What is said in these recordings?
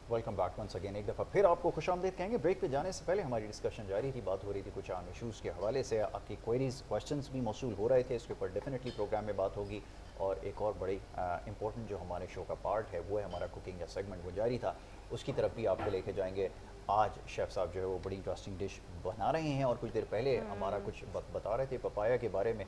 Welcome back once again. एक दफ़ा फिर आपको खुशामदीद कहेंगे। ब्रेक पे जाने से पहले हमारी डिस्कशन जारी थी, बात हो रही थी कुछ आम इशूज़ के हवाले से। आपकी क्वेरीज क्वेश्चंस भी मौसूल हो रहे थे, इसके ऊपर डेफिनेटली प्रोग्राम में बात होगी। और एक और बड़ी इंपॉर्टेंट जो हमारे शो का पार्ट है वो है हमारा कुकिंग का सेगमेंट, वो जारी था, उसकी तरफ भी आपको लेके जाएंगे। आज शेफ़ साहब जो है वो बड़ी इंटरेस्टिंग डिश बना रहे हैं और कुछ देर पहले हमारा कुछ बता रहे थे पपाया के बारे में,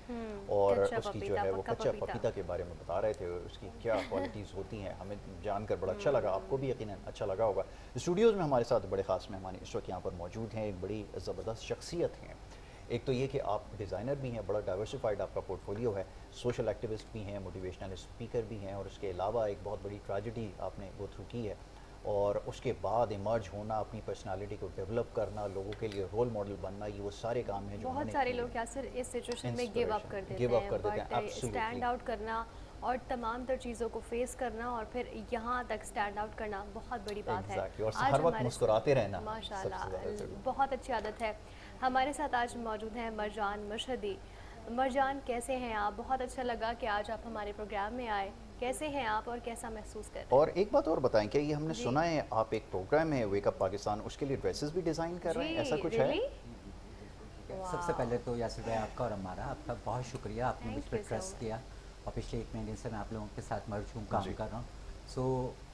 और कच्चा उसकी जो पपीता, है वो पक्का कच्चा पपीता। पपीता के बारे में बता रहे थे, उसकी क्या क्वालिटीज़ होती हैं। हमें जानकर बड़ा अच्छा लगा, आपको भी यकीनन अच्छा लगा होगा। स्टूडियोज़ में हमारे साथ बड़े ख़ास मेहमान इस वक्त यहाँ पर मौजूद हैं, एक बड़ी ज़बरदस्त शख्सियत हैं। एक तो ये कि आप डिज़ाइनर भी हैं, बड़ा डाइवर्सिफाइड आपका पोर्टफोलियो है, सोशल एक्टिविस्ट भी हैं, मोटिवेशनल स्पीकर भी हैं, और उसके अलावा एक बहुत बड़ी ट्रेजेडी आपने गो थ्रू की है, और उसके बाद इमर्ज होना, अपनी पर्सनालिटी को डेवलप करना, लोगों के लिए रोल मॉडल बनना, ये वो सारे काम हैं जो बहुत उन्होंने सारे किए लोग हैं। यासर इस सिचुएशन में गिव अप कर इंस्पिरेशन देते गिव अप हैं, कर देते हैं, बट एब्सोल्युटली। स्टैंड आउट करना और तमाम तर चीज़ों को फेस करना और फिर यहाँ तक स्टैंड आउट करना बहुत बड़ी बात है। एग्जैक्टली, और आज हर वक्त हमारे मुस्कुराते रहना माशाल्लाह सबसे ज़्यादा ज़रूरी। बहुत अच्छी आदत है। हमारे साथ आज मौजूद हैं मरजान मशहदी। मरजान, कैसे हैं आप? बहुत अच्छा लगा कि आज आप हमारे प्रोग्राम में आए। कैसे हैं आप और कैसा महसूस कर रहे और एक बात और बताएं, क्या ये हमने हैं? जी सुना है आप एक प्रोग्राम है वेकअप पाकिस्तान, उसके लिए ड्रेसेस भी डिज़ाइन कर रहे जी, हैं, ऐसा कुछ है? रियली? ठीक है। सबसे वाओ, पहले तो यासिर भाई आपका और हमारा आपका बहुत शुक्रिया, आपने मुझ थैंक पर यू सो ट्रस्ट मच। किया। और पिछले 1 महीने से मैं आप लोगों के साथ मर्ज हूँ, काम जी। कर रहा हूँ। सो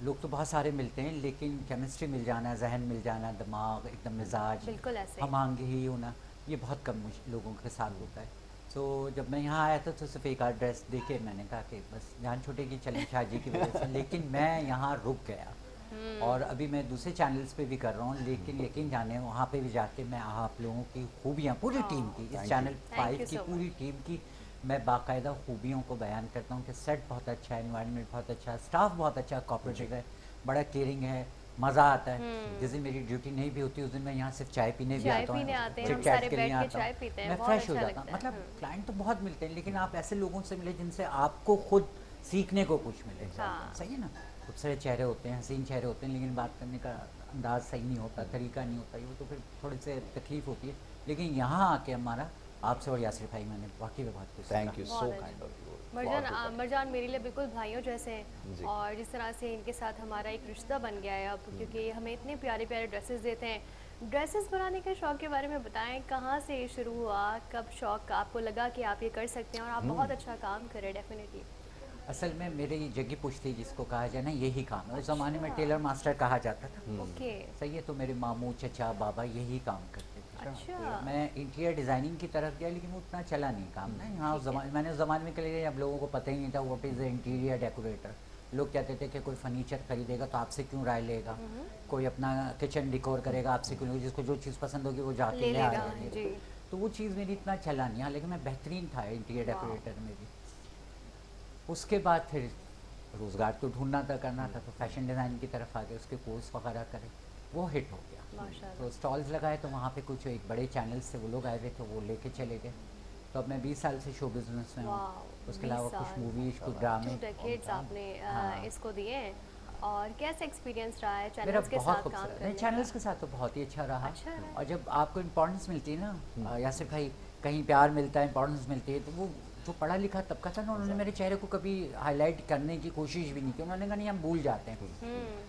लोग तो बहुत सारे मिलते हैं, लेकिन केमिस्ट्री मिल जाना, जहन मिल जाना, दिमाग एकदम मिजाज बिल्कुल ऐसे। हम ही होना, ये बहुत कम लोगों के साथ होता है। सो जब मैं यहाँ आया था तो सिर्फ एक आध ड्रेस देखे मैंने कहा कि बस जान छूटेगी चलें शादी की वजह से, लेकिन मैं यहाँ रुक गया। और अभी मैं दूसरे चैनल्स पे भी कर रहा हूँ, लेकिन यकीन जाने वहाँ पे भी जाके मैं आप लोगों की खूबियाँ, पूरी टीम की, इस thank you. Channel thank 5 you की सो पूरी मच। टीम की मैं बाकायदा खूबियों को बयान करता हूँ कि सेट बहुत अच्छा है, इन्वायरमेंट बहुत अच्छा है, स्टाफ बहुत अच्छा जी कोऑपरेटिव है, बड़ा केयरिंग है, मज़ा आता है। जिस दिन मेरी ड्यूटी नहीं भी होती उस दिन मैं यहाँ सिर्फ चाय पीने भी चाय आता पीने हूँ, आते हैं, चिट हम चैट सारे के लिए बैठ के आता हूँ, चाय पीते हैं, मैं बहुत फ्रेश हो अच्छा जाता हूँ। लगता है। मतलब क्लाइंट तो बहुत मिलते हैं, लेकिन आप ऐसे लोगों से मिले जिनसे आपको खुद सीखने को कुछ मिले। हाँ, सही है ना? खूबसूरत चेहरे होते हैं, हसीन चेहरे होते हैं, लेकिन बात करने का अंदाज़ सही नहीं होता, तरीका नहीं होता, ये तो फिर थोड़ी से तकलीफ़ होती है। लेकिन यहाँ आके हमारा आपसे और यासिर भाई मैंने वाकई में बहुत कुछ सीखा। थैंक यू सो बहुत काइंड अच्छा। Of you. मरजान, बहुत शुक्रिया। मरजान मेरे लिए बिल्कुल भाइयों जैसे हैं। जी और जिस तरह से इनके साथ हमारा एक रिश्ता बन गया है अब, क्योंकि ये हमें इतने प्यारे प्यारे ड्रेसेस देते हैं। ड्रेसेस बनाने के शौक़ के बारे में बताएं, कहाँ से ये शुरू हुआ, कब शौक़ आपको लगा कि आप ये कर सकते हैं, और आप बहुत अच्छा काम करें डेफिनेटली। असल में मेरी जगी पुश्ती जिसको कहा जाए ना, यही काम है। उस ज़माने में अच्छा, टेलर मास्टर कहा जाता था। ओके, सही है, तो मेरे मामू चचा बाबा यही काम करते थे। अच्छा, तो मैं इंटीरियर डिज़ाइनिंग की तरफ गया, लेकिन वो उतना चला नहीं काम ना यहाँ उस ठीक है। ज़माने। मैंने उस ज़माने में के लिए, अब लोगों को पता ही नहीं था व्हाट इज़ इंटीरियर डेकोरेटर। लोग कहते थे कि कोई फर्नीचर खरीदेगा तो आपसे क्यों राय लेगा, कोई अपना किचन डिकोर करेगा आपसे क्यों लेगा, जिसको जो चीज़ पसंद होगी वो जाके ले ले लेगा, आएगा लेगा। जी। तो वो चीज़ मेरी इतना चला नहीं, हालांकि मैं बेहतरीन था इंटीरियर वाह, डेकोरेटर में भी। उसके बाद फिर रोज़गार तो ढूंढना था, करना था, तो फैशन डिज़ाइन की तरफ आ गए, उसके कोर्स वगैरह करे, वो हिट हो गया। तो माशाल्लाह। स्टॉल्स लगाए तो वहाँ पे कुछ एक बड़े चैनल्स से वो लोग आए हुए थे, वो लेके चले गए। तो अब मैं 20 साल से शो बिज़नेस में हूँ। वाह, उसके 20 अलावा कुछ साल, मूवीज़, कुछ 2 ड्रामे। डेकेड्स आपने हाँ, इसको दिए हैं। और कैसा एक्सपीरियंस रहा है मेरा चैनल्स के बहुत साथ काम खूबसूरत नहीं, करने का? चैनल्स के साथ तो बहुत ही अच्छा रहा। अच्छा रहा है? और जब आपको इम्पोर्टेंस मिलती है ना, यासिर भाई, कहीं प्यार मिलता है, इम्पोर्टेंस मिलती है, तो वो जो पढ़ा लिखा तबका था ना, उन्होंने मेरे चेहरे को कभी हाईलाइट करने की कोशिश भी नहीं की। उन्होंने कहा नहीं, हम भूल जाते हैं।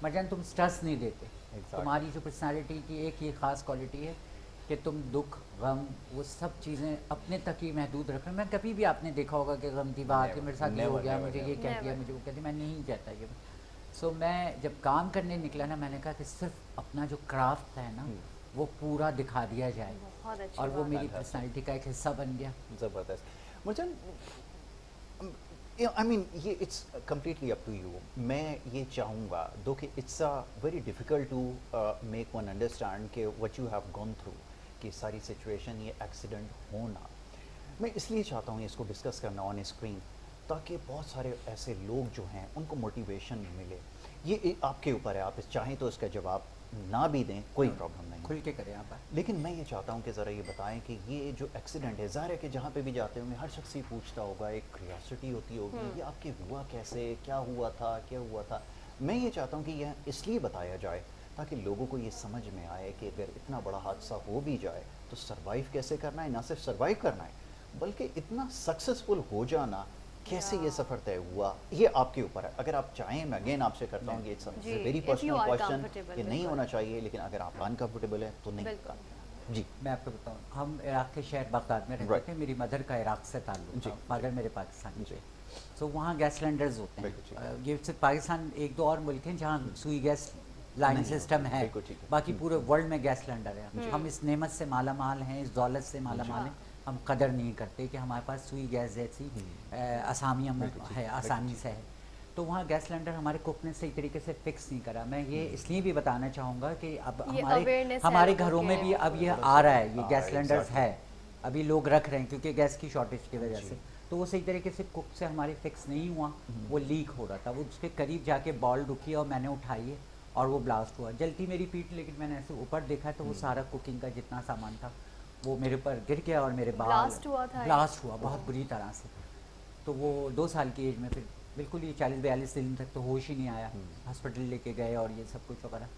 मरजान, तुम स्ट्रेस नहीं देते। तुम्हारी जो पर्सनालिटी की एक ये ख़ास क्वालिटी है कि तुम दुख गम वो सब चीज़ें अपने तक ही महदूद रख रहे हो। मैं कभी भी, आपने देखा होगा कि गम की बात कि मेरे साथ ये हो नेवर गया, नेवर मुझे ये नेवर। कह दिया, नेवर। मुझे वो कह दिया, मैं नहीं कहता ये। सो मैं जब काम करने निकला ना, मैंने कहा कि सिर्फ अपना जो क्राफ्ट है ना वो पूरा दिखा दिया जाए, बहुत अच्छी और वो बात। मेरी फैंटास्टिक, पर्सनालिटी का एक हिस्सा बन गया। ज़बरदस्त। मुझे आई मीन ये it's completely up to you. मैं ये चाहूँगा दो कि it's a very difficult to make one understand कि what you have gone through, कि सारी सिचुएशन, ये एक्सीडेंट होना। मैं इसलिए चाहता हूँ इसको डिस्कस करना ऑन स्क्रीन, ताकि बहुत सारे ऐसे लोग जो हैं उनको मोटिवेशन मिले। आपके ऊपर है, आप चाहें तो इसका जवाब ना भी दें, कोई प्रॉब्लम नहीं। खुल के करें आप। लेकिन मैं ये चाहता हूँ कि ज़रा ये बताएं कि ये जो एक्सीडेंट है, ज़ाहिर है कि जहाँ पे भी जाते होंगे हर शख्स ही पूछता होगा, एक क्यूरियोसिटी होती होगी, ये आपके हुआ कैसे, क्या हुआ था, क्या हुआ था। मैं ये चाहता हूँ कि यह इसलिए बताया जाए ताकि लोगों को ये समझ में आए कि अगर इतना बड़ा हादसा हो भी जाए तो सरवाइव कैसे करना है, ना सिर्फ सरवाइव करना है बल्कि इतना सक्सेसफुल हो जाना कैसे ये या। सफ़र तय हुआ, ये आपके ऊपर है। अगर आप चाहें, मैं अगेन आपसे करता हूँ कि it's ji, very if you personal are question, comfortable, ये नहीं बिल्कुल। होना चाहिए, लेकिन अगर आप अनकम्फर्टेबल है तो नहीं बिल्कुल। करना। जी मैं आपको बताऊं, हम इराक के शहर बगदाद में रहते Right. थे। मेरी मदर का इराक से ताल्लुक जी, था, फादर मेरे पाकिस्तानी जी। थे। सो वहाँ गैस सिलेंडर्स होते बिल्कुल ठीक हैं। ये सिर्फ पाकिस्तान, एक दो और मुल्क हैं जहाँ सुई गैस लाइन नहीं सिस्टम होती, है, बिल्कुल ठीक है। बाकी पूरे वर्ल्ड में गैस सिलेंडर है। हम इस नेमत से माला माल हैं, इस दौलत से माला माल हैं, हम कदर नहीं करते कि हमारे पास सुई गैस जैसी आसामियाँ बिल्कुल ठीक, है, बिल्कुल आसानी ठीक। से है। तो वहाँ गैस सिलेंडर हमारे कुक ने सही तरीके से फिक्स नहीं करा। मैं ये इसलिए भी बताना चाहूँगा कि अब ये हमारे awareness है हमारे लोगों घरों में के भी अब ये बड़ा आ रहा सही। है, ये हाँ, गैस सिलेंडर्स exactly। है, अभी लोग रख रहे हैं क्योंकि गैस की शॉर्टेज की वजह जी। से। तो वो सही तरीके से कुक से हमारे फिक्स नहीं हुआ, वो लीक हो रहा था। वो उसके करीब जाके बॉल रुकी और मैंने उठाई है और वो ब्लास्ट हुआ। जलती मेरी पीठ, लेकिन मैंने ऐसे ऊपर देखा तो वो सारा कुकिंग का जितना सामान था वो मेरे ऊपर गिर गया और मेरे बाल Blast हुआ था ये? ब्लास्ट हुआ बहुत बुरी तरह से। तो वो 2 साल की एज में फिर बिल्कुल ही 40-42 दिन तक तो होश ही नहीं आया। हॉस्पिटल लेके गए और ये सब कुछ वगैरह,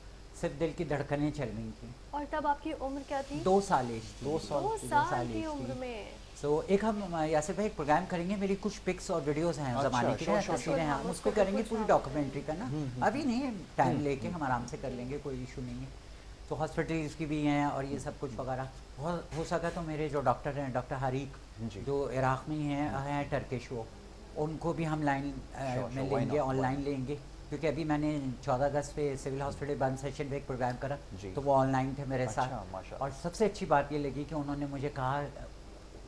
सिर्फ दिल की धड़कनें चल रही थी। और तब आपकी उम्र क्या थी? 2 साल एज थी। 2 साल? 2 2 साल की एज उम्र थी। में। सो एक हम यासिर भाई एक प्रोग्राम करेंगे, मेरी कुछ पिक्स और वीडियोस हैं अच्छा, ज़माने की, sure, sure, तस्वीरें हैं, sure। हम उसको उसको तो करेंगे, कुछ पूरी हम डॉक्यूमेंट्री का ना। अभी नहीं, टाइम लेके हम आराम से कर लेंगे, कोई इशू नहीं है। तो हॉस्पिटल्स की भी हैं और ये सब कुछ वगैरह। हो सका तो मेरे जो डॉक्टर हैं, डॉक्टर हरीक, जी। जो इराक़ में ही हैं टर्किश, वो उनको भी हम लाइन Sure, में sure, why लेंगे, not, why ऑनलाइन लेंगे। क्योंकि अभी मैंने 14 अगस्त पे सिविल हॉस्पिटल बंद सेशन पे एक प्रोग्राम करा, जी। तो वो ऑनलाइन थे मेरे अच्छा, साथ। माशाअल्लाह। और सबसे अच्छी बात ये लगी कि उन्होंने मुझे कहा,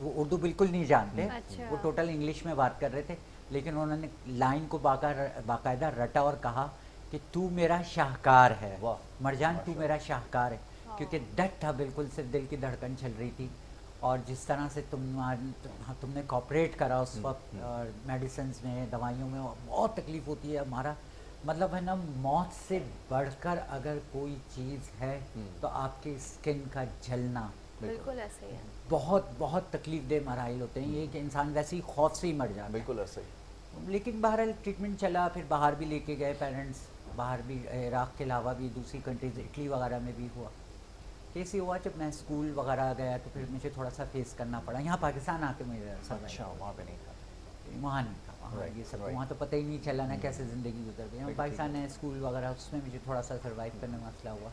वो उर्दू बिल्कुल नहीं जानते, अच्छा। वो टोटल इंग्लिश में बात कर रहे थे, लेकिन उन्होंने लाइन को बाकायदा रटा और कहा कि तू मेरा शाहकार है, वाह, मरजान तू माशाअल्लाह। मेरा शाहकार है। क्योंकि डट था बिल्कुल, सिर्फ दिल की धड़कन चल रही थी। और जिस तरह से तुमने कॉपरेट करा उस वक्त, और मेडिसिन में, दवाइयों में बहुत तकलीफ़ होती है। हमारा मतलब है ना, मौत से बढ़कर अगर कोई चीज़ है तो आपके स्किन का जलना बिल्कुल ऐसे ही है। बहुत बहुत तकलीफ दे मराइल होते हैं। ये कि इंसान वैसे ही खौफ से ही मर जाता है। बिल्कुल ऐसे ही। लेकिन बहरहाल ट्रीटमेंट चला, फिर बाहर भी लेके गए पेरेंट्स, बाहर भी, इराक़ के अलावा भी दूसरी कंट्रीज, इटली वगैरह में भी हुआ। कैसे हुआ, जब मैं स्कूल वगैरह गया तो फिर मुझे थोड़ा सा फेस करना पड़ा। यहाँ पाकिस्तान आके मुझे अच्छा, वहाँ पे नहीं था। वहाँ नहीं था, वहाँ Right, ये सब right। वहाँ तो पता ही नहीं चला ना कैसे ज़िंदगी गुजर गई। बिल्कुल पाकिस्तान ठीक है। है, स्कूल वगैरह, उसमें मुझे थोड़ा सा सर्वाइव करने में मसला हुआ।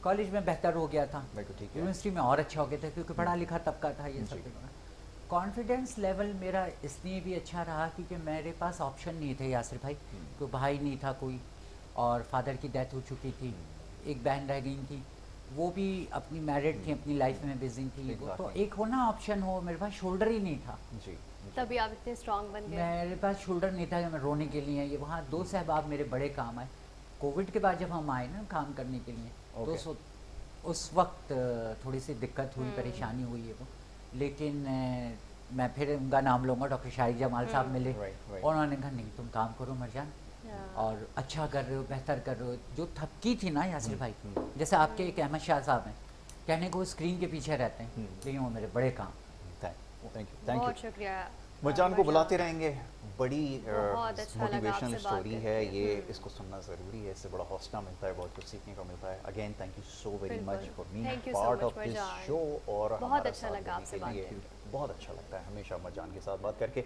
कॉलेज में बेहतर हो गया था, बिल्कुल ठीक है। यूनिवर्सिटी में और अच्छा हो गया था क्योंकि पढ़ा लिखा तबका था, ये सब जी। कुछ। कॉन्फिडेंस लेवल मेरा इसलिए भी अच्छा रहा क्योंकि मेरे पास ऑप्शन नहीं थे यासिर भाई, कोई भाई नहीं था कोई, और फादर की डेथ हो चुकी थी, एक बहन रह गई थी, वो भी अपनी मैरिड थी, अपनी लाइफ में बिजी थी। वो तो Exactly। एक हो ना ऑप्शन हो, मेरे पास शोल्डर ही नहीं था। जी। तभी आप इतने स्ट्रांग बन गए। मेरे पास शोल्डर नहीं था कि मैं रोने के लिए, ये वहाँ 2 सहबाब मेरे बड़े काम आए। कोविड के बाद जब हम आए ना काम करने के लिए, तो Okay। उस वक्त थोड़ी सी दिक्कत हुई, परेशानी हुई है वो। लेकिन मैं फिर उनका नाम लूँगा, डॉक्टर शाहिद जमाल साहब मिले, right। और उन्होंने कहा नहीं तुम काम करो मरजान, और अच्छा कर रहे हो, बेहतर कर रहे हो। जो थपकी थी ना यासिर भाई, जैसे आपके एक अहमद शाह साहब हैं, कहने को स्क्रीन के पीछे रहते हैं, लेकिन वो मेरे बड़े काम। Thank you. बहुत शुक्रिया। मरजान को बुलाते रहेंगे, बड़ी बहुत अच्छा लगा मोटिवेशनल आपसे बात स्टोरी है करके। ये, इसको सुनना ज़रूरी है, इससे बड़ा हौसला मिलता है, बहुत कुछ सीखने को मिलता है। Again thank you so very बिल्कुल। Much for being Thank you so part much, of this मरजान। शो। और बहुत हमारा अच्छा साथ लगा देने आपसे के बात लिए करके। बहुत अच्छा लगता है हमेशा मरजान के साथ बात करके।